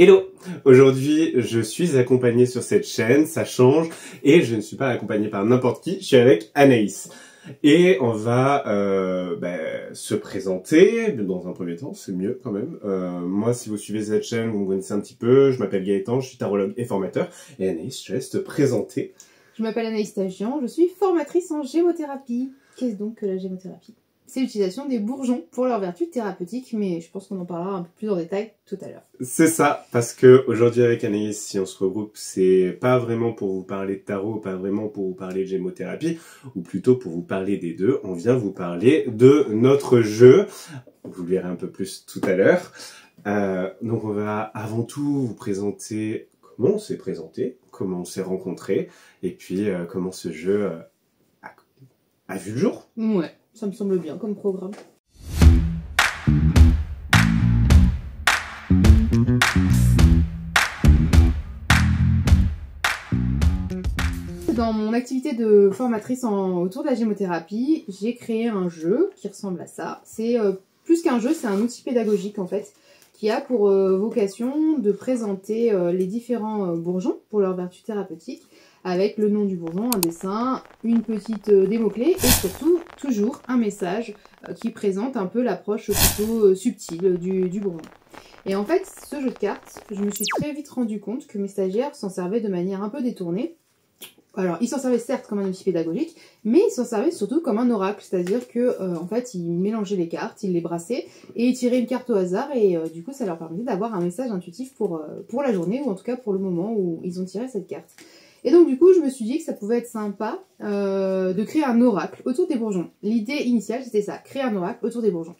Hello! Aujourd'hui, je suis accompagné sur cette chaîne, ça change, et je ne suis pas accompagné par n'importe qui, je suis avec Anaïs. Et on va se présenter, dans un premier temps, c'est mieux quand même. Moi, si vous suivez cette chaîne, vous me connaissez un petit peu, je m'appelle Gaëtan, je suis tarologue et formateur. Et Anaïs, je te laisse te présenter. Je m'appelle Anaïs Tagian, je suis formatrice en gémothérapie. Qu'est-ce donc que la gémothérapie? C'est l'utilisation des bourgeons pour leurs vertus thérapeutiques, mais je pense qu'on en parlera un peu plus en détail tout à l'heure. C'est ça, parce que aujourd'hui avec Anaïs, si on se regroupe, c'est pas vraiment pour vous parler de tarot, pas vraiment pour vous parler de gémothérapie, ou plutôt pour vous parler des deux. On vient vous parler de notre jeu. Vous le verrez un peu plus tout à l'heure. Donc on va avant tout vous présenter comment on s'est présenté, comment on s'est rencontrés, et puis comment ce jeu a vu le jour. Ouais, ça me semble bien comme programme. Dans mon activité de formatrice autour de la gémothérapie, j'ai créé un jeu qui ressemble à ça. C'est plus qu'un jeu, c'est un outil pédagogique en fait, qui a pour vocation de présenter les différents bourgeons pour leurs vertus thérapeutiques, avec le nom du bourgeon, un dessin, une petite démo-clé et surtout toujours un message qui présente un peu l'approche plutôt subtile du bourgeon. Et en fait, ce jeu de cartes, je me suis très vite rendu compte que mes stagiaires s'en servaient de manière un peu détournée. Alors, ils s'en servaient certes comme un outil pédagogique, mais ils s'en servaient surtout comme un oracle, c'est-à-dire que en fait, ils mélangeaient les cartes, ils les brassaient et ils tiraient une carte au hasard et du coup, ça leur permettait d'avoir un message intuitif pour la journée ou en tout cas pour le moment où ils ont tiré cette carte. Et donc du coup, je me suis dit que ça pouvait être sympa de créer un oracle autour des bourgeons. L'idée initiale, c'était ça, créer un oracle autour des bourgeons.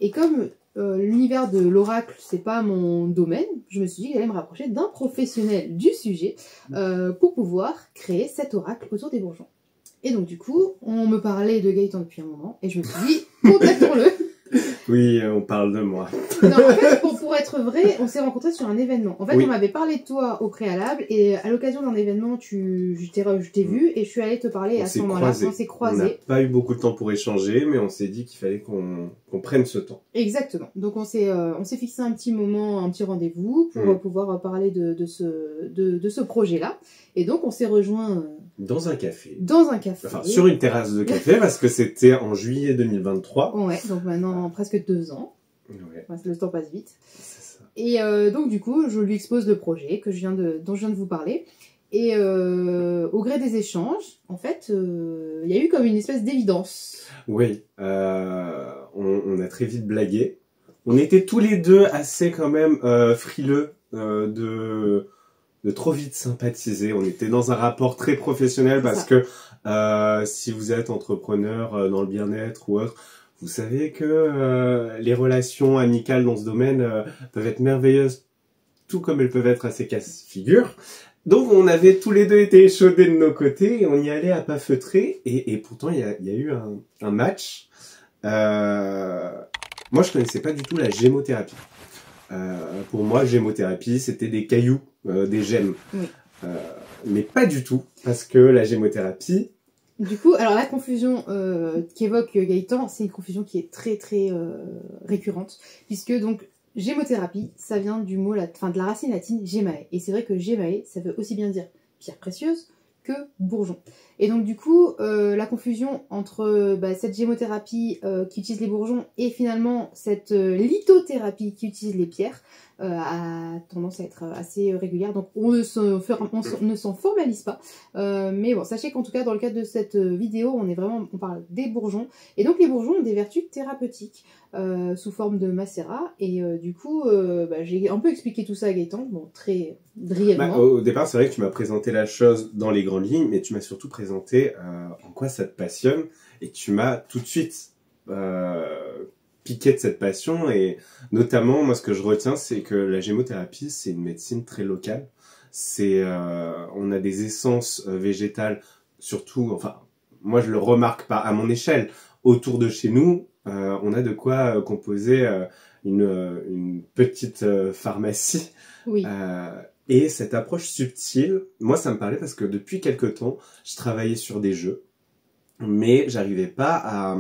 Et comme l'univers de l'oracle, c'est pas mon domaine, je me suis dit que j'allais me rapprocher d'un professionnel du sujet pour pouvoir créer cet oracle autour des bourgeons. Et donc du coup, on me parlait de Gaëtan depuis un moment, et je me suis dit, contactons-le. Oui, on parle de moi. Non, en fait, pour être vrai, on s'est rencontrés sur un événement. En fait, oui. On m'avait parlé de toi au préalable, et à l'occasion d'un événement, je t'ai vu, et je suis allée te parler à ce moment-là. On s'est croisés. On n'a pas eu beaucoup de temps pour échanger, mais on s'est dit qu'il fallait qu'on prenne ce temps. Exactement. Donc on s'est fixé un petit moment, un petit rendez-vous pour pouvoir parler de ce projet-là. Et donc on s'est rejoint dans un café. Dans un café. Enfin, sur une terrasse de café, parce que c'était en juillet 2023. Ouais, donc maintenant presque 2 ans. Ouais. Enfin, le temps passe vite. C'est ça. Et donc du coup, je lui expose le projet dont je viens de vous parler. Et au gré des échanges, en fait, il y a eu comme une espèce d'évidence. Oui, on a très vite blagué. On était tous les deux assez quand même frileux de trop vite sympathiser. On était dans un rapport très professionnel parce que si vous êtes entrepreneur dans le bien-être ou autre, vous savez que les relations amicales dans ce domaine peuvent être merveilleuses, tout comme elles peuvent être assez casse-figure. Donc on avait tous les deux été échaudés de nos côtés et on y allait à pas feutrer et pourtant il y a eu un match. Moi je connaissais pas du tout la gémothérapie. Pour moi gémothérapie c'était des cailloux, des gemmes. Oui. Mais pas du tout parce que la gémothérapie... Du coup, alors la confusion qu'évoque Gaëtan, c'est une confusion qui est très très récurrente puisque donc gémothérapie, ça vient du mot, de la racine latine gemae. Et c'est vrai que gemae, ça veut aussi bien dire pierre précieuse que bourgeon. Et donc du coup, la confusion entre cette gémothérapie qui utilise les bourgeons et finalement cette lithothérapie qui utilise les pierres a tendance à être assez régulière. Donc on ne s'en formalise pas. Mais bon, sachez qu'en tout cas, dans le cadre de cette vidéo, on parle des bourgeons. Et donc les bourgeons ont des vertus thérapeutiques sous forme de macérat. Et du coup, j'ai un peu expliqué tout ça à Gaëtan, bon, très brièvement. Au départ, c'est vrai que tu m'as présenté la chose dans les grandes lignes, mais tu m'as surtout présenté en quoi ça te passionne. Et tu m'as tout de suite piqué de cette passion. Et notamment, moi, ce que je retiens, c'est que la gémothérapie, c'est une médecine très locale. On a des essences végétales, surtout, enfin, moi je le remarque pas à mon échelle, autour de chez nous, on a de quoi composer une petite pharmacie. Oui. Et cette approche subtile, moi ça me parlait parce que depuis quelque temps, je travaillais sur des jeux, mais j'arrivais pas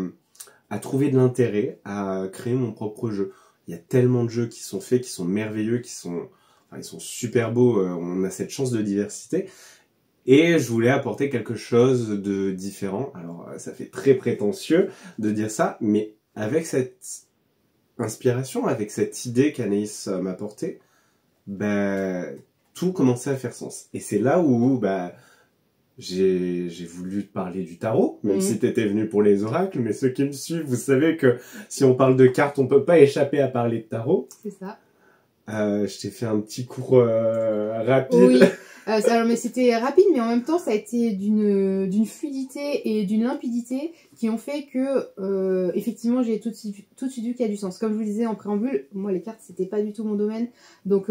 à trouver de l'intérêt à créer mon propre jeu. Il y a tellement de jeux qui sont faits, qui sont merveilleux, qui sont Enfin, ils sont super beaux, on a cette chance de diversité. Et je voulais apporter quelque chose de différent. Alors, ça fait très prétentieux de dire ça, mais avec cette inspiration, avec cette idée qu'Anaïs m'a apportée, ben, tout commençait à faire sens. Et c'est là où j'ai voulu te parler du tarot, même si t'étais venu pour les oracles, mais ceux qui me suivent, vous savez que si on parle de cartes, on peut pas échapper à parler de tarot. C'est ça. Je t'ai fait un petit cours rapide. Oui, alors, mais c'était rapide, mais en même temps, ça a été d'une fluidité et d'une limpidité qui ont fait que, effectivement, j'ai tout de suite vu qu'il y a du sens. Comme je vous le disais en préambule, moi, les cartes, c'était pas du tout mon domaine. Donc,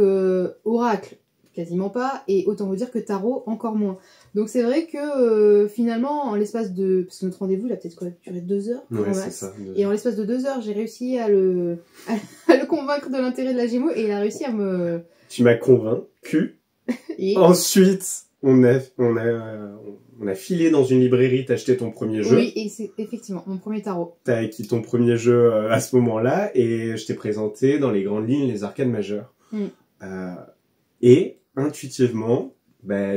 oracle, quasiment pas, et autant vous dire que tarot, encore moins. Donc, c'est vrai que, finalement, en l'espace de... Parce que notre rendez-vous, il a peut-être duré 2 heures. Ouais, c'est ça. Et en l'espace de 2 heures, j'ai réussi à le convaincre de l'intérêt de la Gémeaux, et il a réussi à me... Tu m'as convaincu. Et... Ensuite, on a filé dans une librairie, t'as acheté ton premier jeu. Oui, et c'est effectivement mon premier tarot. T'as acquis ton premier jeu à ce moment-là, et je t'ai présenté dans les grandes lignes les arcanes majeures. Et intuitivement,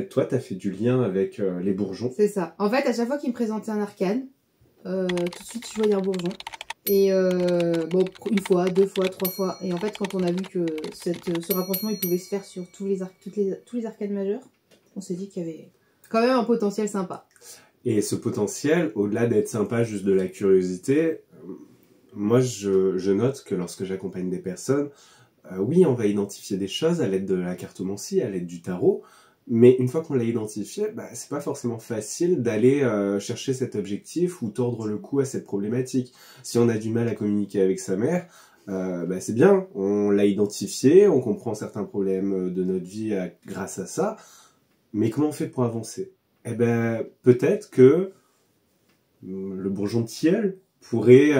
toi, t'as fait du lien avec les bourgeons. C'est ça. En fait, à chaque fois qu'il me présentait un arcane, tout de suite, je voyais un bourgeon. Et bon, 1 fois, 2 fois, 3 fois. Et en fait, quand on a vu que ce rapprochement, il pouvait se faire sur tous les arcanes majeurs, on s'est dit qu'il y avait quand même un potentiel sympa. Et ce potentiel, au-delà d'être sympa, juste de la curiosité, moi, je note que lorsque j'accompagne des personnes, oui, on va identifier des choses à l'aide de la cartomancie, à l'aide du tarot, mais une fois qu'on l'a identifié, c'est pas forcément facile d'aller chercher cet objectif ou tordre le cou à cette problématique. Si on a du mal à communiquer avec sa mère, c'est bien, on l'a identifié, on comprend certains problèmes de notre vie grâce à ça, mais comment on fait pour avancer? Eh ben, peut-être que le bourgeon de tilleul pourrait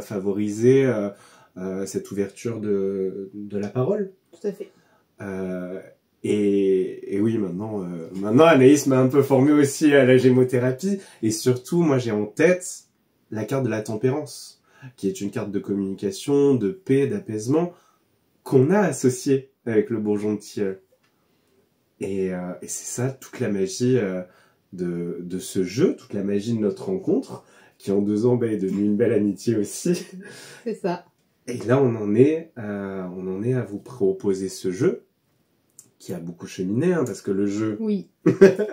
favoriser cette ouverture de la parole. Tout à fait. Et oui, maintenant Anaïs m'a un peu formé aussi à la gémothérapie. Et surtout, moi j'ai en tête la carte de la tempérance, qui est une carte de communication, de paix, d'apaisement, qu'on a associée avec le bourgeon de tilleul. Et c'est ça, toute la magie de ce jeu, toute la magie de notre rencontre, qui en 2 ans est devenue une belle amitié aussi. C'est ça. Et là, on en est à vous proposer ce jeu, qui a beaucoup cheminé, parce que le jeu... Oui.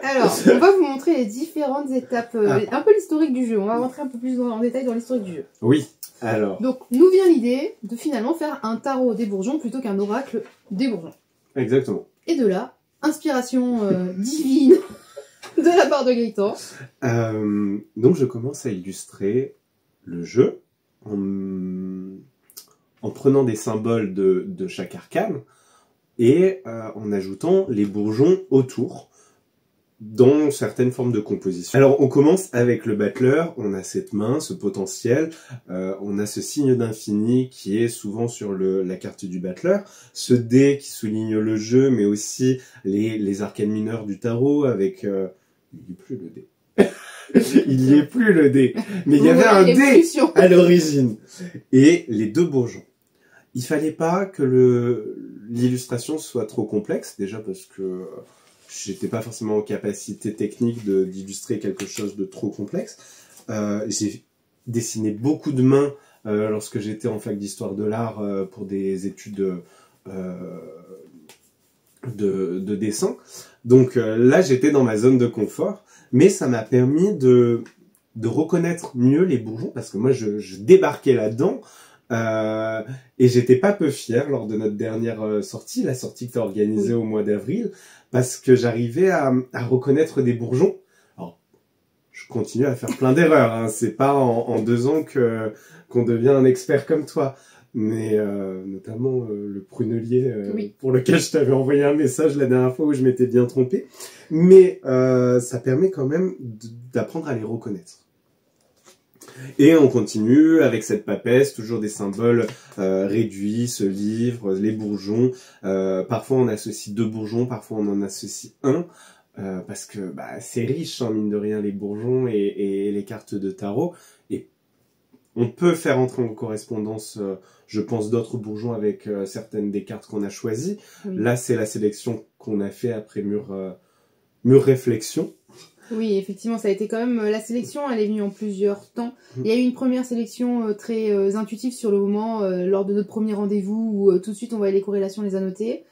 Alors, on va vous montrer les différentes étapes, un peu l'historique du jeu. On va rentrer un peu plus en détail dans l'historique du jeu. Oui, alors... Donc, nous vient l'idée de finalement faire un tarot des bourgeons plutôt qu'un oracle des bourgeons. Exactement. Et de là, inspiration divine de la part de Gaëtan. Donc, je commence à illustrer le jeu en prenant des symboles de chaque arcane, et en ajoutant les bourgeons autour, dans certaines formes de composition. Alors on commence avec le battleur, on a cette main, ce potentiel, on a ce signe d'infini qui est souvent sur la carte du battleur, ce dé qui souligne le jeu, mais aussi les arcanes mineures du tarot avec... il n'y est plus le dé. Il n'y est plus le dé. Mais il y avait un dé à l'origine. Et les 2 bourgeons. Il fallait pas que l'illustration soit trop complexe, déjà parce que j'étais pas forcément en capacité technique d'illustrer quelque chose de trop complexe. J'ai dessiné beaucoup de mains lorsque j'étais en fac d'histoire de l'art pour des études de dessin. Donc là, j'étais dans ma zone de confort, mais ça m'a permis de reconnaître mieux les bourgeons, parce que moi, je débarquais là-dedans. Et j'étais pas peu fier lors de notre dernière sortie, la sortie que tu as organisée au mois d'avril, parce que j'arrivais à reconnaître des bourgeons. Alors, je continue à faire plein d'erreurs, hein. C'est pas en 2 ans qu'on devient un expert comme toi. Mais notamment le prunelier pour lequel je t'avais envoyé un message la dernière fois où je m'étais bien trompé. Mais ça permet quand même d'apprendre à les reconnaître. Et on continue avec cette papesse, toujours des symboles réduits, ce livre, les bourgeons. Parfois on associe 2 bourgeons, parfois on en associe 1. Parce que c'est riche, hein, mine de rien, les bourgeons et les cartes de tarot. Et On peut faire entrer en correspondance, je pense, d'autres bourgeons avec certaines des cartes qu'on a choisies. Oui. Là, c'est la sélection qu'on a fait après mûre réflexion. Oui, effectivement, ça a été quand même... La sélection, elle est venue en plusieurs temps. Il y a eu une première sélection très intuitive sur le moment, lors de notre premier rendez-vous, où tout de suite on voyait les corrélations, on les a notées.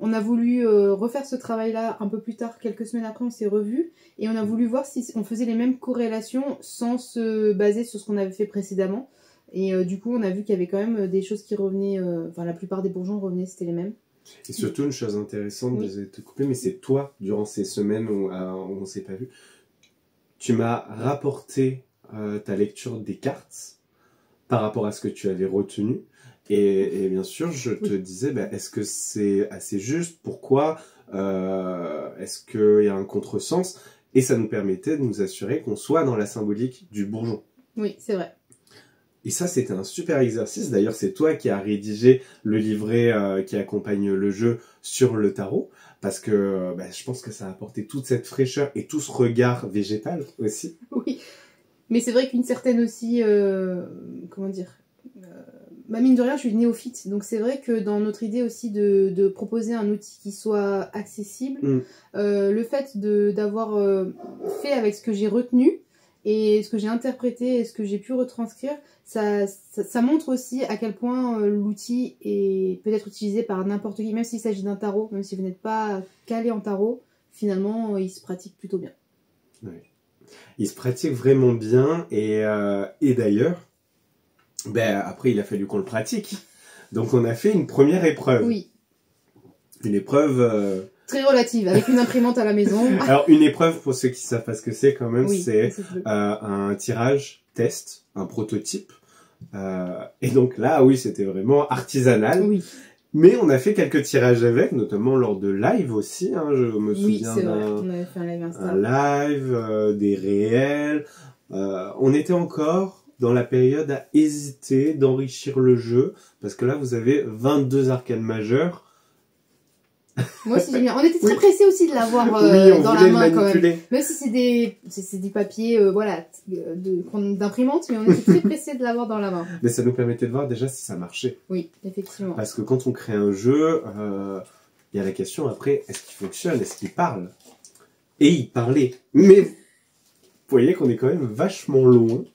On a voulu refaire ce travail-là un peu plus tard, quelques semaines après, on s'est revus. Et on a voulu voir si on faisait les mêmes corrélations sans se baser sur ce qu'on avait fait précédemment. Et du coup, on a vu qu'il y avait quand même des choses qui revenaient... Enfin, la plupart des bourgeons revenaient, c'était les mêmes. Et surtout, une chose intéressante, Oui. désolé de te couper, mais c'est toi, durant ces semaines où on s'est pas vu, tu m'as rapporté ta lecture des cartes par rapport à ce que tu avais retenu. Et bien sûr, je te disais, bah, est-ce que c'est assez juste? Pourquoi? Est-ce qu'il y a un contresens? Et ça nous permettait de nous assurer qu'on soit dans la symbolique du bourgeon. Oui, c'est vrai. Et ça, c'était un super exercice. D'ailleurs, c'est toi qui as rédigé le livret qui accompagne le jeu sur le tarot. Parce que bah, je pense que ça a apporté toute cette fraîcheur et tout ce regard végétal aussi. Oui. Mais c'est vrai qu'une certaine aussi... comment dire mine de rien, je suis néophyte. Donc c'est vrai que dans notre idée aussi de proposer un outil qui soit accessible, le fait d'avoir fait avec ce que j'ai retenu, et ce que j'ai interprété et ce que j'ai pu retranscrire, ça montre aussi à quel point l'outil peut être utilisé par n'importe qui, même s'il s'agit d'un tarot, même si vous n'êtes pas calé en tarot, finalement il se pratique plutôt bien. Oui. Il se pratique vraiment bien et d'ailleurs, ben, après il a fallu qu'on le pratique. Donc on a fait une première épreuve. Oui. Une épreuve... Très relative, avec une imprimante à la maison. Alors, une épreuve, pour ceux qui savent pas ce que c'est quand même, oui, c'est un tirage test, un prototype. Et donc là, oui, c'était vraiment artisanal. Oui. Mais on a fait quelques tirages avec, notamment lors de live aussi. Hein, je me souviens on avait fait un live Insta. Un live, des réels. On était encore dans la période à hésiter d'enrichir le jeu, parce que là, vous avez 22 arcanes majeures. Moi aussi j'aime bien. On était très pressés aussi de l'avoir dans la main quand même. Même si c'est du papier voilà, d'imprimante, mais on était très pressés de l'avoir dans la main. Mais ça nous permettait de voir déjà si ça marchait. Oui, effectivement. Parce que quand on crée un jeu, il y a la question après, est-ce qu'il fonctionne? Est-ce qu'il parle? Et il parlait. Mais vous voyez qu'on est quand même vachement loin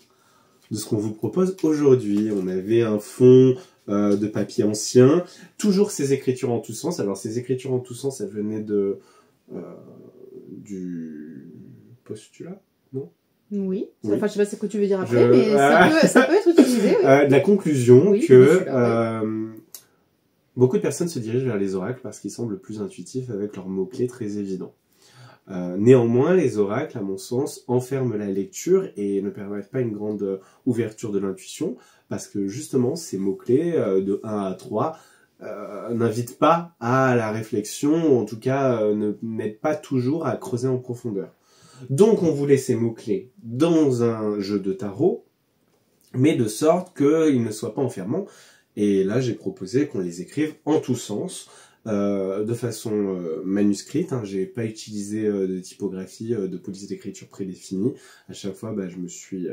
de ce qu'on vous propose aujourd'hui. On avait un fond de papier ancien, toujours ces écritures en tous sens. Alors ces écritures en tous sens, elles venaient du postulat, non? Oui. Enfin, je sais pas ce que tu veux dire après, mais ça peut être utilisé. Oui. De la conclusion que beaucoup de personnes se dirigent vers les oracles parce qu'ils semblent plus intuitifs avec leurs mots-clés très évidents. Néanmoins, les oracles, à mon sens, enferment la lecture et ne permettent pas une grande ouverture de l'intuition, parce que justement, ces mots-clés, de 1 à 3, n'invitent pas à la réflexion, ou en tout cas, n'aident pas toujours à creuser en profondeur. Donc, on voulait ces mots-clés dans un jeu de tarot, mais de sorte qu'ils ne soient pas enfermants. Et là, j'ai proposé qu'on les écrive en tous sens, de façon manuscrite. Hein. J'ai pas utilisé de typographie, de police d'écriture prédéfinie. À chaque fois, je me suis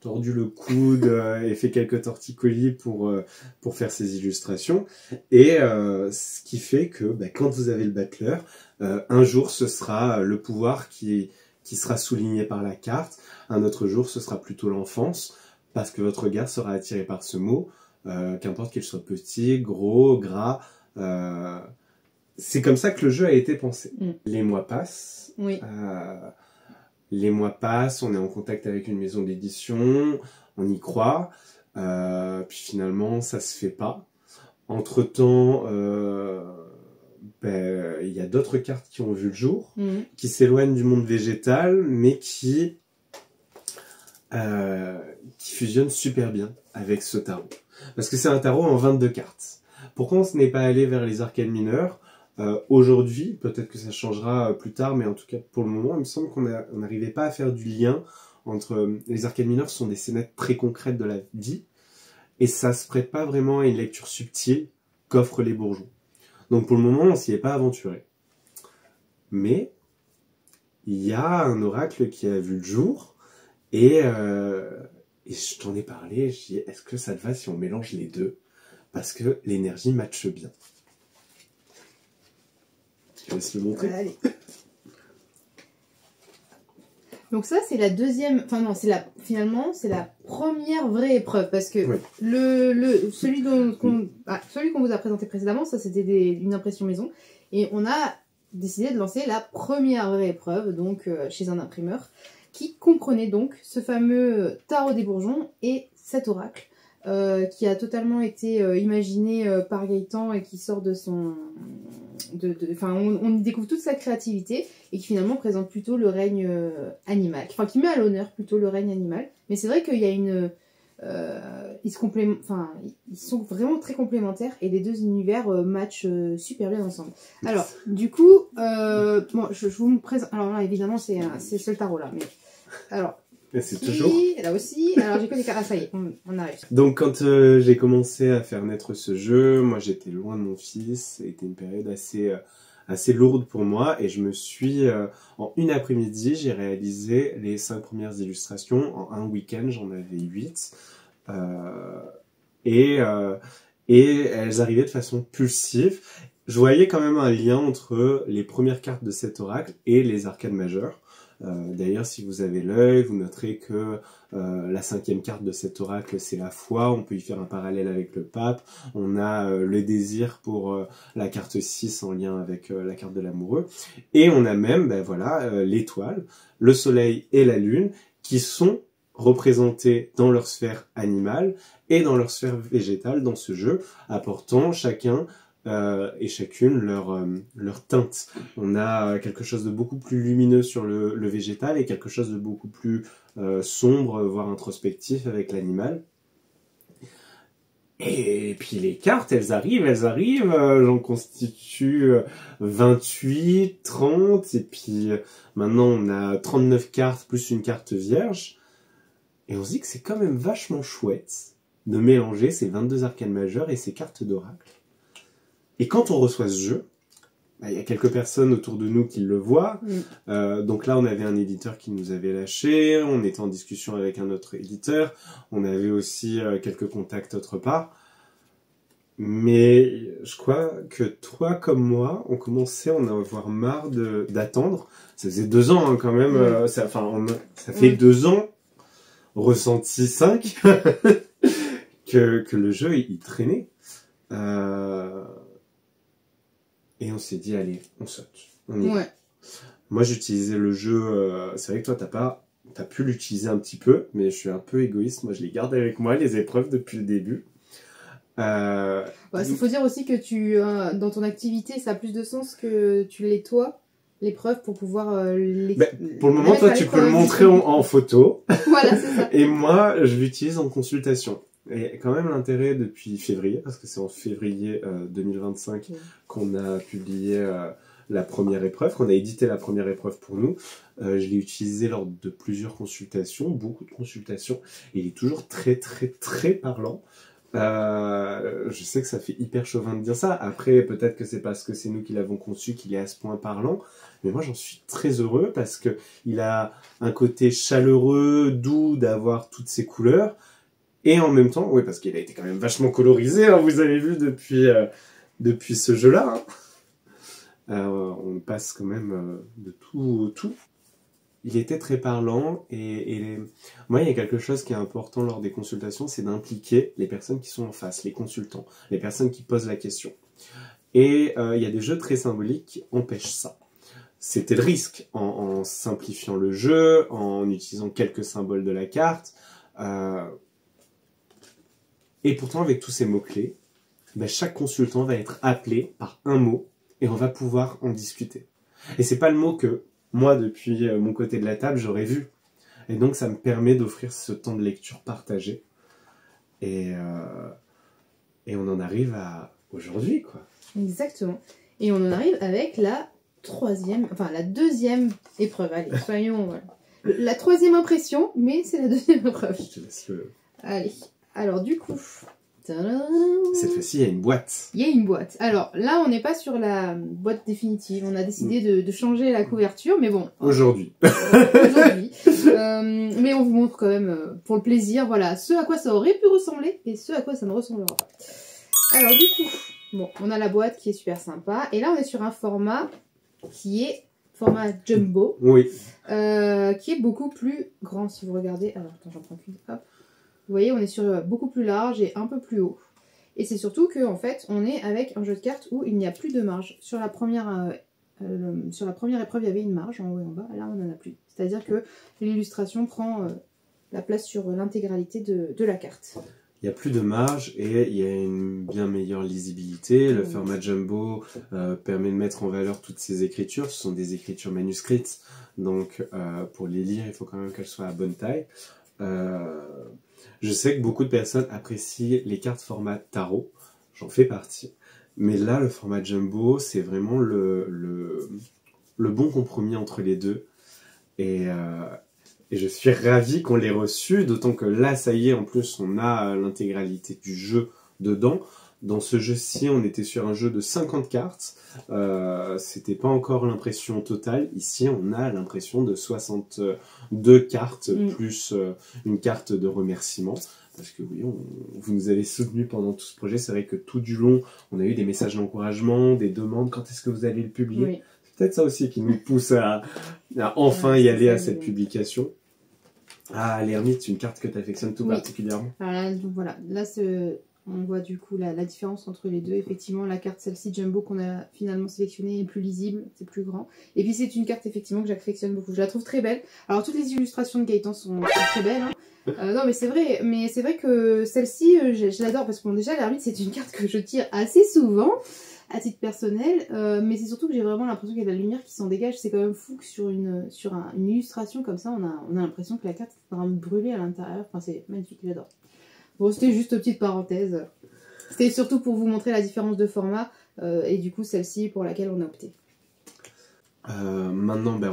tordu le coude et fait quelques torticolis pour faire ces illustrations. Et ce qui fait que quand vous avez le battleur, un jour ce sera le pouvoir qui sera souligné par la carte. Un autre jour, ce sera plutôt l'enfance, parce que votre regard sera attiré par ce mot, qu'importe qu'il soit petit, gros, gras. C'est comme ça que le jeu a été pensé. Les mois passent. Oui. Les mois passent, on est en contact avec une maison d'édition, on y croit, puis finalement ça se fait pas. Entre-temps, il y a d'autres cartes qui ont vu le jour, qui s'éloignent du monde végétal, mais qui fusionnent super bien avec ce tarot. Parce que c'est un tarot en 22 cartes. Pourquoi on n'est pas allé vers les arcanes mineures aujourd'hui? Peut-être que ça changera plus tard, mais en tout cas pour le moment, il me semble qu'on n'arrivait pas à faire du lien entre... les arcanes mineures sont des scénettes très concrètes de la vie, et ça se prête pas vraiment à une lecture subtile qu'offrent les bourgeons. Donc pour le moment, on s'y est pas aventuré. Mais il y a un oracle qui a vu le jour, et Et je t'en ai parlé, je dis, est-ce que ça te va si on mélange les deux? Parce que l'énergie matche bien. Je vais se le montrer. Allez. Donc ça, c'est la deuxième... Enfin non, finalement, c'est la première vraie épreuve. Parce que oui. Celui qu'on vous a présenté précédemment, ça c'était une impression maison. Et on a décidé de lancer la première vraie épreuve, donc chez un imprimeur, qui comprenait donc ce fameux tarot des bourgeons et cet oracle, qui a totalement été imaginé par Gaëtan et qui sort de son... on y découvre toute sa créativité et qui finalement présente plutôt le règne animal, enfin qui met à l'honneur plutôt le règne animal. Mais c'est vrai qu'il y a une... ils sont vraiment très complémentaires et les deux univers matchent super bien ensemble. Alors, du coup, bon, je vous me présente... Alors là, évidemment, c'est le seul tarot là, mais... Alors... C'est toujours. Là aussi, alors j'ai que des cartes. Ah, ça y est, on arrive. Donc, quand j'ai commencé à faire naître ce jeu, moi j'étais loin de mon fils. C'était une période assez lourde pour moi. Et je me suis, en une après-midi, j'ai réalisé les 5 premières illustrations. En un week-end, j'en avais 8. Et elles arrivaient de façon pulsive. Je voyais quand même un lien entre les premières cartes de cet oracle et les arcades majeures. D'ailleurs, si vous avez l'œil, vous noterez que la 5e carte de cet oracle, c'est la foi. On peut y faire un parallèle avec le pape. On a le désir pour la carte 6 en lien avec la carte de l'amoureux. Et on a même l'étoile, le soleil et la lune qui sont représentés dans leur sphère animale et dans leur sphère végétale dans ce jeu, apportant chacun et chacune leur teinte. On a quelque chose de beaucoup plus lumineux sur le végétal et quelque chose de beaucoup plus sombre, voire introspectif avec l'animal. Et puis les cartes, elles arrivent, j'en constitue 28, 30, et puis maintenant on a 39 cartes plus une carte vierge. Et on se dit que c'est quand même vachement chouette de mélanger ces 22 arcanes majeures et ces cartes d'oracle. Et quand on reçoit ce jeu, il y a quelques personnes autour de nous qui le voient. Donc là, on avait un éditeur qui nous avait lâché. On était en discussion avec un autre éditeur. On avait aussi quelques contacts autre part. Mais je crois que toi comme moi, on commençait à en avoir marre d'attendre. Ça faisait 2 ans quand même. Ça fait 2 ans, ressenti 5, que le jeu il traînait. Et on s'est dit, allez, on saute. On y va. Moi, j'utilisais le jeu... c'est vrai que toi, t'as pu l'utiliser un petit peu, mais je suis un peu égoïste. Moi, je les garde avec moi, les épreuves, depuis le début. Il faut dire aussi que dans ton activité, ça a plus de sens que tu l'aies toi, l'épreuve, pour pouvoir... pour le moment, toi, tu peux le montrer en photo. Voilà, c'est ça. Et moi, je l'utilise en consultation. Et quand même l'intérêt depuis février, parce que c'est en février 2025 qu'on a publié la première épreuve, qu'on a édité la première épreuve pour nous. Je l'ai utilisé lors de plusieurs consultations, beaucoup de consultations, et il est toujours très très très parlant. Je sais que ça fait hyper chauvin de dire ça. Après, peut-être que c'est parce que c'est nous qui l'avons conçu qu'il est à ce point parlant. Mais moi, j'en suis très heureux parce que il a un côté chaleureux, doux d'avoir toutes ces couleurs. Et en même temps, oui, parce qu'il a été quand même vachement colorisé, hein, vous avez vu depuis ce jeu-là. Hein. On passe quand même de tout au tout. Il était très parlant et moi, il y a quelque chose qui est important lors des consultations, c'est d'impliquer les personnes qui sont en face, les consultants, les personnes qui posent la question. Et il y a des jeux très symboliques qui empêchent ça. C'était le risque en simplifiant le jeu, en utilisant quelques symboles de la carte. Et pourtant, avec tous ces mots-clés, chaque consultant va être appelé par un mot et on va pouvoir en discuter. Et c'est pas le mot que moi, depuis mon côté de la table, j'aurais vu. Et donc, ça me permet d'offrir ce temps de lecture partagé. Et on en arrive à aujourd'hui, quoi. Exactement. Et on en arrive avec la deuxième épreuve. Allez, soyons... La 3e impression, mais c'est la 2e épreuve. Je te laisse le... Allez. Alors du coup, Tadam. Cette fois-ci, il y a une boîte. Il y a une boîte. Alors là, on n'est pas sur la boîte définitive. On a décidé de changer la couverture, mais bon. Aujourd'hui. Aujourd'hui. Mais on vous montre quand même, pour le plaisir, voilà, ce à quoi ça aurait pu ressembler et ce à quoi ça ne ressemblera pas. Alors du coup, bon, on a la boîte qui est super sympa. Et là, on est sur un format qui est format jumbo. Oui. Qui est beaucoup plus grand si vous regardez. Alors attends, j'en prends qu'une. Hop. Vous voyez, on est sur beaucoup plus large et un peu plus haut. Et c'est surtout que en fait, on est avec un jeu de cartes où il n'y a plus de marge. Sur la première épreuve, il y avait une marge en haut et en bas. Là, on n'en a plus. C'est-à-dire que l'illustration prend la place sur l'intégralité de la carte. Il n'y a plus de marge et il y a une bien meilleure lisibilité. Le format jumbo permet de mettre en valeur toutes ces écritures. Ce sont des écritures manuscrites, donc pour les lire, il faut quand même qu'elles soient à bonne taille. Je sais que beaucoup de personnes apprécient les cartes format tarot. J'en fais partie. Mais là, le format jumbo, c'est vraiment le bon compromis entre les deux. Et je suis ravi qu'on l'ait reçu, d'autant que là, ça y est, en plus, on a l'intégralité du jeu dedans. Dans ce jeu-ci, on était sur un jeu de 50 cartes. C'était pas encore l'impression totale. Ici, on a l'impression de 62 cartes, plus une carte de remerciement. Parce que oui, vous nous avez soutenus pendant tout ce projet. C'est vrai que tout du long, on a eu des messages d'encouragement, des demandes. Quand est-ce que vous allez le publier? Oui. C'est peut-être ça aussi qui nous pousse à enfin y aller à cette publication. Ah, l'ermite, une carte que tu affectionnes tout particulièrement. Alors là, donc voilà, là on voit du coup la différence entre les deux. Effectivement, la carte, celle-ci jumbo qu'on a finalement sélectionnée est plus lisible, c'est plus grand. Et puis c'est une carte effectivement que j'affectionne beaucoup. Je la trouve très belle. Alors toutes les illustrations de Gaëtan sont très belles. Hein. Non mais c'est vrai que celle-ci, je l'adore parce que bon, déjà l'ermite c'est une carte que je tire assez souvent à titre personnel, mais c'est surtout que j'ai vraiment l'impression qu'il y a de la lumière qui s'en dégage. C'est quand même fou que sur une illustration comme ça, on a l'impression que la carte est vraiment brûlée à l'intérieur. Enfin, c'est magnifique, j'adore. Bon, c'était juste une petite parenthèse. C'était surtout pour vous montrer la différence de format, et du coup celle-ci pour laquelle on a opté. Maintenant, ben,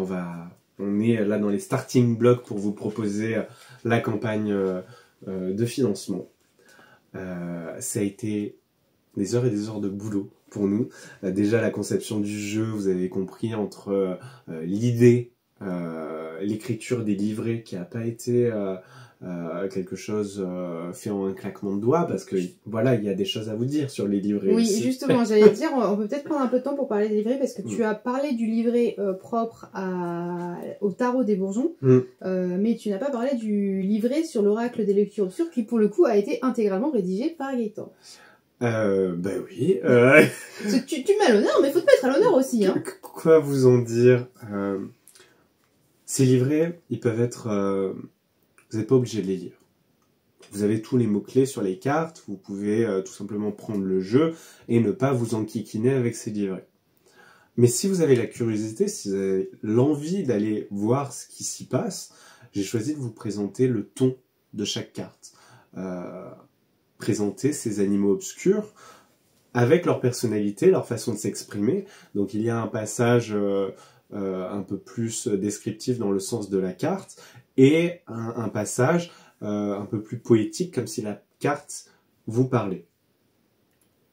on est là dans les starting blocks pour vous proposer la campagne de financement. Ça a été des heures et des heures de boulot pour nous. Déjà la conception du jeu, vous avez compris, entre l'idée, l'écriture des livrets qui n'a pas été quelque chose fait en un claquement de doigts, parce que voilà, il y a des choses à vous dire sur les livrets. Oui, aussi. justement, j'allais dire, on peut peut-être prendre un peu de temps pour parler des livrets, parce que tu as parlé du livret propre au tarot des Bourgeons, mais tu n'as pas parlé du livret sur l'oracle des lectures obscures, qui pour le coup a été intégralement rédigé par Gaëtan. Ben oui. Tu mets à l'honneur, mais faut te mettre à l'honneur aussi. Hein. Quoi vous en dire? Ces livrets, ils peuvent être... vous n'êtes pas obligé de les lire. Vous avez tous les mots-clés sur les cartes, vous pouvez tout simplement prendre le jeu et ne pas vous enquiquiner avec ces livrets. Mais si vous avez la curiosité, si vous avez l'envie d'aller voir ce qui s'y passe, j'ai choisi de vous présenter le ton de chaque carte. Présenter ces animaux obscurs avec leur personnalité, leur façon de s'exprimer. Donc il y a un passage un peu plus descriptif dans le sens de la carte, et un passage un peu plus poétique, comme si la carte vous parlait.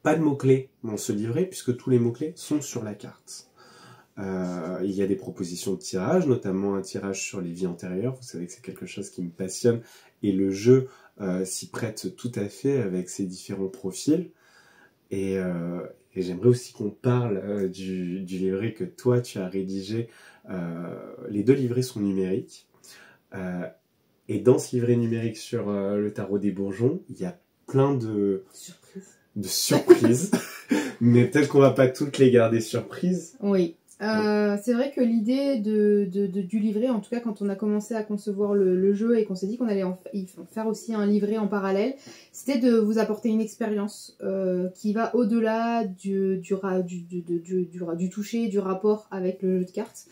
Pas de mots-clés dans ce livret, puisque tous les mots-clés sont sur la carte. Il y a des propositions de tirage, notamment un tirage sur les vies antérieures. Vous savez que c'est quelque chose qui me passionne, et le jeu s'y prête tout à fait avec ses différents profils. Et j'aimerais aussi qu'on parle du livret que toi tu as rédigé. Les deux livrets sont numériques. Et dans ce livret numérique sur le tarot des Bourgeons, il y a plein de surprises. Mais peut-être qu'on va pas toutes les garder surprises. Oui. C'est vrai que l'idée du livret, en tout cas quand on a commencé à concevoir le jeu et qu'on s'est dit qu'on allait faire aussi un livret en parallèle, c'était de vous apporter une expérience qui va au-delà du toucher, du rapport avec le jeu de cartes.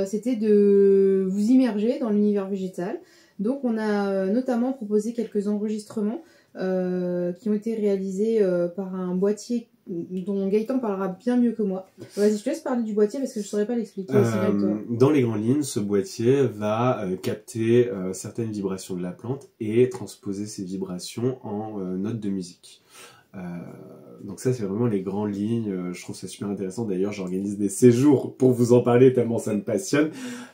C'était de vous immerger dans l'univers végétal. Donc on a notamment proposé quelques enregistrements qui ont été réalisés par un boîtier dont Gaëtan parlera bien mieux que moi. Vas-y, je te laisse parler du boîtier parce que je ne saurais pas l'expliquer aussi bien que toi. Dans les grandes lignes, ce boîtier va capter certaines vibrations de la plante et transposer ces vibrations en notes de musique. Donc ça, c'est vraiment les grandes lignes. Je trouve ça super intéressant. D'ailleurs, j'organise des séjours pour vous en parler tellement ça me passionne.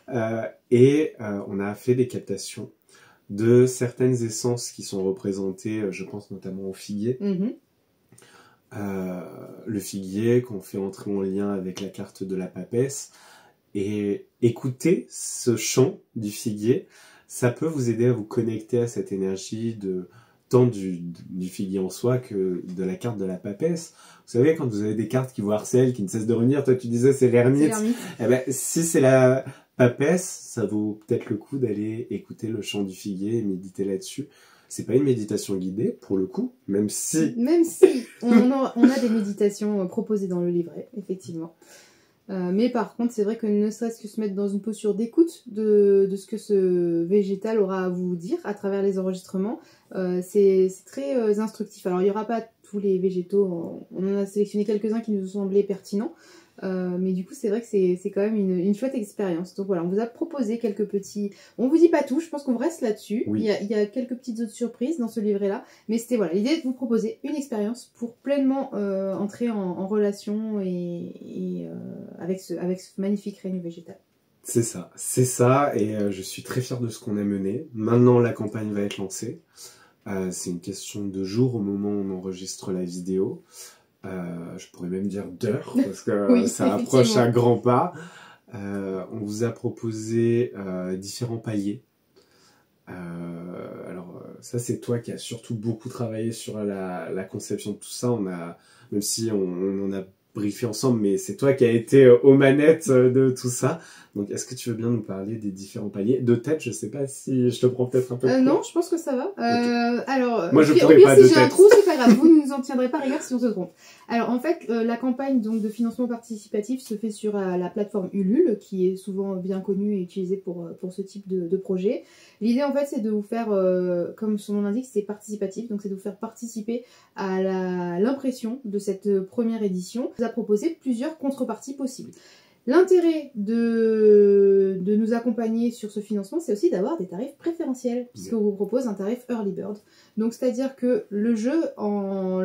On a fait des captations de certaines essences qui sont représentées, je pense notamment au figuier. Le figuier qu'on fait entrer en lien avec la carte de la papesse. Et écouter ce chant du figuier, ça peut vous aider à vous connecter à cette énergie tant du figuier en soi que de la carte de la papesse. Vous savez, quand vous avez des cartes qui vous harcèlent, qui ne cessent de revenir, toi tu disais c'est l'ermite. Eh ben, si c'est la papesse, ça vaut peut-être le coup d'aller écouter le chant du figuier et méditer là-dessus. C'est pas une méditation guidée, pour le coup, même si on a des méditations proposées dans le livret, effectivement. Mais par contre, c'est vrai que ne serait-ce que se mettre dans une posture d'écoute de ce que ce végétal aura à vous dire à travers les enregistrements, c'est très instructif. Alors, il n'y aura pas tous les végétaux, on en a sélectionné quelques-uns qui nous ont semblé pertinents, mais du coup, c'est vrai que c'est quand même une chouette expérience. Donc voilà, on vous a proposé quelques petits... On vous dit pas tout, je pense qu'on reste là-dessus. Oui. Il y a quelques petites autres surprises dans ce livret-là, mais c'était voilà, l'idée de vous proposer une expérience pour pleinement entrer en relation et avec ce magnifique règne végétal. C'est ça, et je suis très fier de ce qu'on a mené. Maintenant, la campagne va être lancée. C'est une question de jours au moment où on enregistre la vidéo. Je pourrais même dire d'heures, parce que oui, ça approche à grands pas. On vous a proposé différents paliers. Alors, ça, c'est toi qui as surtout beaucoup travaillé sur la conception de tout ça. Même si on en a briefé ensemble, mais c'est toi qui as été aux manettes de tout ça. Donc, est-ce que tu veux bien nous parler des différents paliers? De tête, je sais pas si je te prends peut-être un peu de non, court. je pense que ça va. Okay. Alors, moi, je pourrais au pire, pas si de j'ai tête. un trou, c'est pas grave. Vous ne nous en tiendrez pas rigueur si on se trompe. Alors, en fait, la campagne donc de financement participatif se fait sur la plateforme Ulule, qui est souvent bien connue et utilisée pour ce type de projet. L'idée, en fait, c'est de vous faire, comme son nom l'indique, c'est participatif. Donc, c'est de vous faire participer à l'impression de cette première édition. On vous a proposé plusieurs contreparties possibles. L'intérêt de nous accompagner sur ce financement, c'est aussi d'avoir des tarifs préférentiels, puisqu'on vous propose un tarif Early Bird. Donc, c'est-à-dire que le jeu, en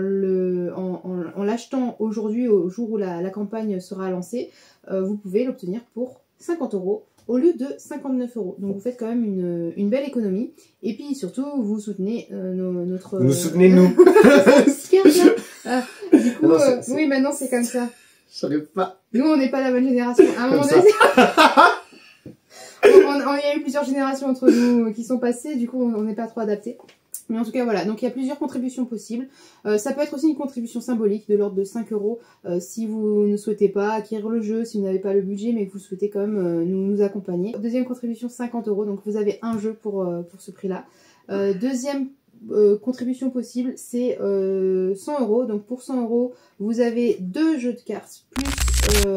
l'achetant aujourd'hui, au jour où la campagne sera lancée, vous pouvez l'obtenir pour 50 € au lieu de 59 €. Donc, vous faites quand même une belle économie. Et puis, surtout, vous soutenez notre... Nous soutenez, nous. Du coup, oui, maintenant, c'est comme ça. J'arrive pas. Nous, on n'est pas la bonne génération. À un moment donné, il y a eu plusieurs générations entre nous qui sont passées, du coup, on n'est pas trop adaptés. Mais en tout cas, voilà. Donc, il y a plusieurs contributions possibles. Ça peut être aussi une contribution symbolique de l'ordre de 5 € si vous ne souhaitez pas acquérir le jeu, si vous n'avez pas le budget, mais que vous souhaitez quand même nous accompagner. Deuxième contribution, 50 €. Donc, vous avez un jeu pour ce prix-là. Deuxième contribution possible, c'est 100 €. Donc pour 100 €, vous avez 2 jeux de cartes plus...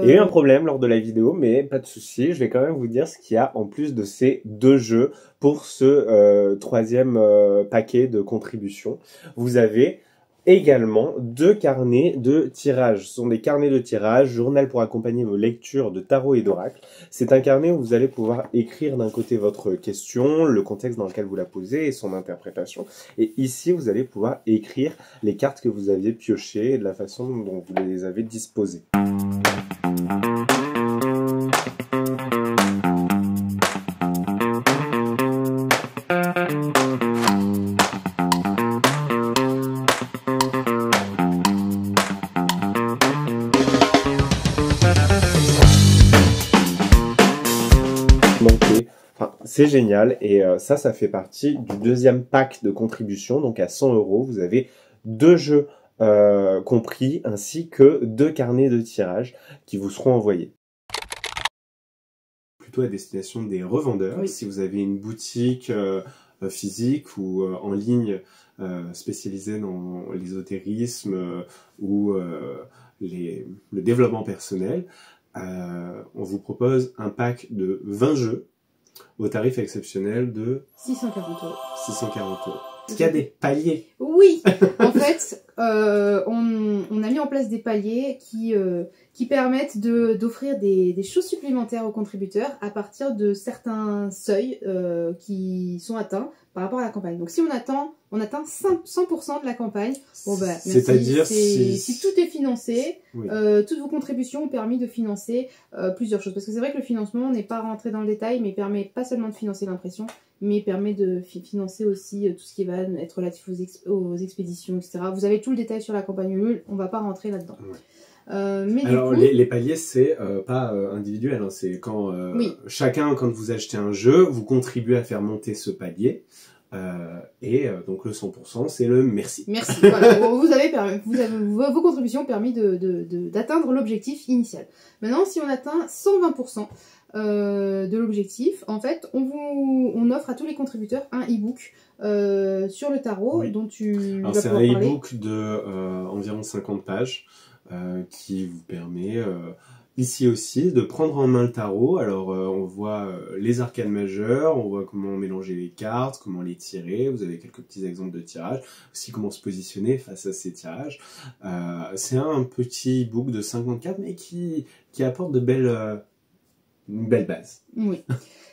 Il y a eu un problème lors de la vidéo, mais pas de souci. Je vais quand même vous dire ce qu'il y a en plus de ces 2 jeux pour ce troisième paquet de contributions. Vous avez également 2 carnets de tirage. Ce sont des carnets de tirage, journal pour accompagner vos lectures de tarot et d'oracle. C'est un carnet où vous allez pouvoir écrire d'un côté votre question, le contexte dans lequel vous la posez et son interprétation. Et ici, vous allez pouvoir écrire les cartes que vous aviez piochées et de la façon dont vous les avez disposées. C'est génial et ça fait partie du deuxième pack de contribution. Donc à 100 €, vous avez 2 jeux compris ainsi que 2 carnets de tirage qui vous seront envoyés. Plutôt à destination des revendeurs. Oui. Si vous avez une boutique physique ou en ligne spécialisée dans l'ésotérisme ou le développement personnel, on vous propose un pack de 20 jeux au tarif exceptionnel de 640 €. 640 €. Est-ce qu'il y a des paliers? Oui, en fait, on a mis en place des paliers qui permettent d'offrir des choses supplémentaires aux contributeurs à partir de certains seuils qui sont atteints par rapport à la campagne. Donc si on atteint 100% de la campagne, bon bah, c'est-à-dire si tout est financé, oui. Toutes vos contributions ont permis de financer plusieurs choses. Parce que c'est vrai que le financement n'est pas rentré dans le détail, mais permet pas seulement de financer l'impression, mais permet de financer aussi tout ce qui va être relatif aux expéditions, etc. Vous avez tout le détail sur la campagne Ulule, on va pas rentrer là-dedans. Ouais. Mais alors du coup, les paliers c'est pas individuel, hein, c'est quand oui. chacun, quand vous achetez un jeu, vous contribuez à faire monter ce palier. Donc le 100% c'est le merci. Merci. Voilà, vos contributions ont permis d'atteindre l'objectif initial. Maintenant, si on atteint 120% de l'objectif, en fait, on offre à tous les contributeurs un e-book sur le tarot, oui. dont tu Alors vas c'est pouvoir un parler. e-book de environ 50 pages qui vous permet ici aussi de prendre en main le tarot. Alors on voit les arcanes majeures, on voit comment mélanger les cartes, comment les tirer, vous avez quelques petits exemples de tirage, aussi comment se positionner face à ces tirages. C'est un petit e-book de 54 mais qui apporte une belle base. Oui,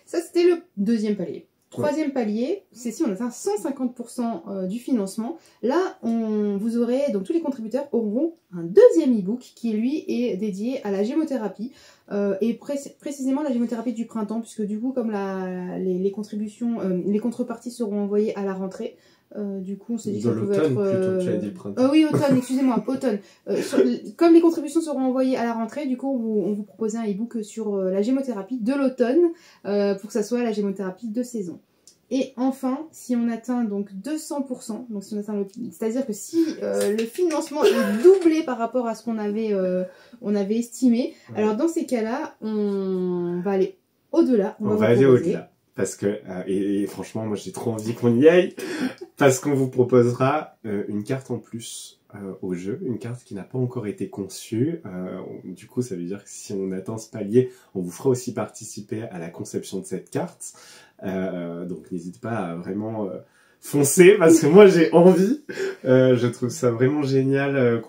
ça c'était le deuxième palier. Troisième palier, c'est si on atteint 150% du financement. Là, vous aurez, donc tous les contributeurs auront un deuxième e-book qui lui est dédié à la gémothérapie et précisément la gémothérapie du printemps, puisque du coup, comme les contributions, les contreparties seront envoyées à la rentrée. Du coup, on s'est dit que ça pouvait être... plutôt, tu as dit printemps. Oui, automne, excusez-moi, automne. Comme les contributions seront envoyées à la rentrée, du coup, on vous proposait un e-book sur la gémothérapie de l'automne pour que ça soit la gémothérapie de saison. Et enfin, si on atteint donc 200%, donc si on atteint c'est-à-dire que si le financement est doublé par rapport à ce qu'on avait estimé, ouais. Alors dans ces cas-là, on va aller au-delà. On va aller au-delà. Parce que, et franchement, moi j'ai trop envie qu'on y aille, parce qu'on vous proposera une carte en plus au jeu, une carte qui n'a pas encore été conçue. Du coup, ça veut dire que si on atteint ce palier, on vous fera aussi participer à la conception de cette carte. Donc n'hésitez pas à vraiment foncer, parce que moi j'ai envie. Je trouve ça vraiment génial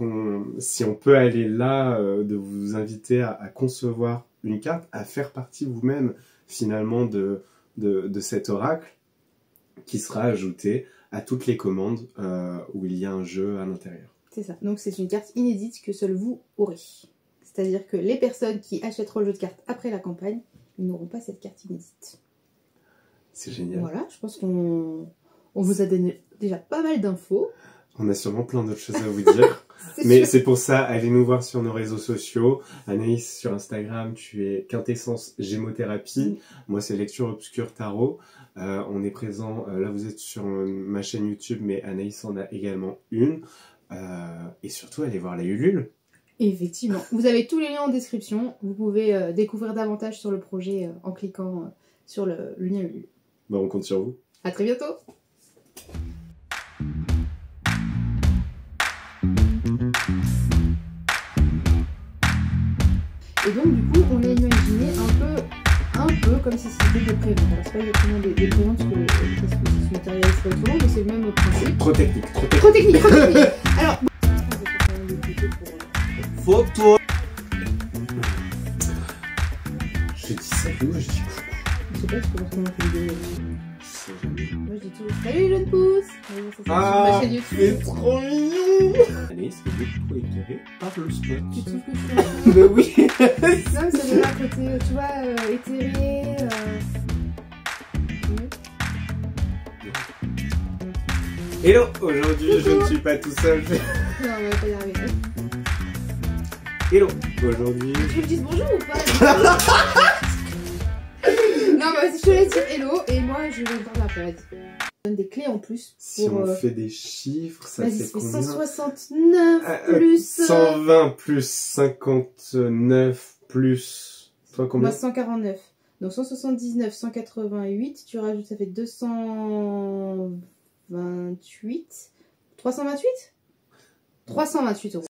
si on peut aller là, de vous inviter à concevoir une carte, à faire partie vous-même finalement de cet oracle qui sera ajouté à toutes les commandes où il y a un jeu à l'intérieur. C'est ça, donc c'est une carte inédite que seul vous aurez. C'est-à-dire que les personnes qui achèteront le jeu de cartes après la campagne, ils n'auront pas cette carte inédite. C'est génial. Voilà, je pense qu'on vous a donné déjà pas mal d'infos. On a sûrement plein d'autres choses à vous dire. Mais c'est pour ça, allez nous voir sur nos réseaux sociaux. Anaïs, sur Instagram, tu es Quintessence Gémothérapie. Moi, c'est Lecture Obscure Tarot. On est présent, là vous êtes sur ma chaîne YouTube, mais Anaïs en a également une. Et surtout, allez voir la Ulule. Effectivement. Vous avez tous les liens en description. Vous pouvez découvrir davantage sur le projet en cliquant sur le lien Ulule. Bon, on compte sur vous. À très bientôt. Et donc du coup on l'a imaginé un peu comme si c'était des préventes. Alors c'est pas exactement des préventes parce que ce matériel serait autrement, mais c'est le même principe. Trop technique. Alors photo. Je dis salut, je dis coucou. Je sais pas si comment on fait vidéo. Moi je dis toujours salut les jeunes pousses. Ah, c'est trop mignon. Allez, c'est beaucoup trop éclairé par le spot. Tu trouves que je suis Bah oui. Non mais ça donne un côté, tu vois, éthéré. Hello, aujourd'hui je ne suis pas tout seul. Non, on va pas y arriver. Hello, aujourd'hui... Tu veux que je dise bonjour ou pas? Non, bah vas-y, je te laisse dire hello et moi je vais me parler après. Je donne des clés en plus. Si on fait des chiffres, ça fait combien? 169 plus... 120 plus 59 plus... Toi combien? 149. Donc 179, 188, tu rajoutes, ça fait 228. 328 328 euros.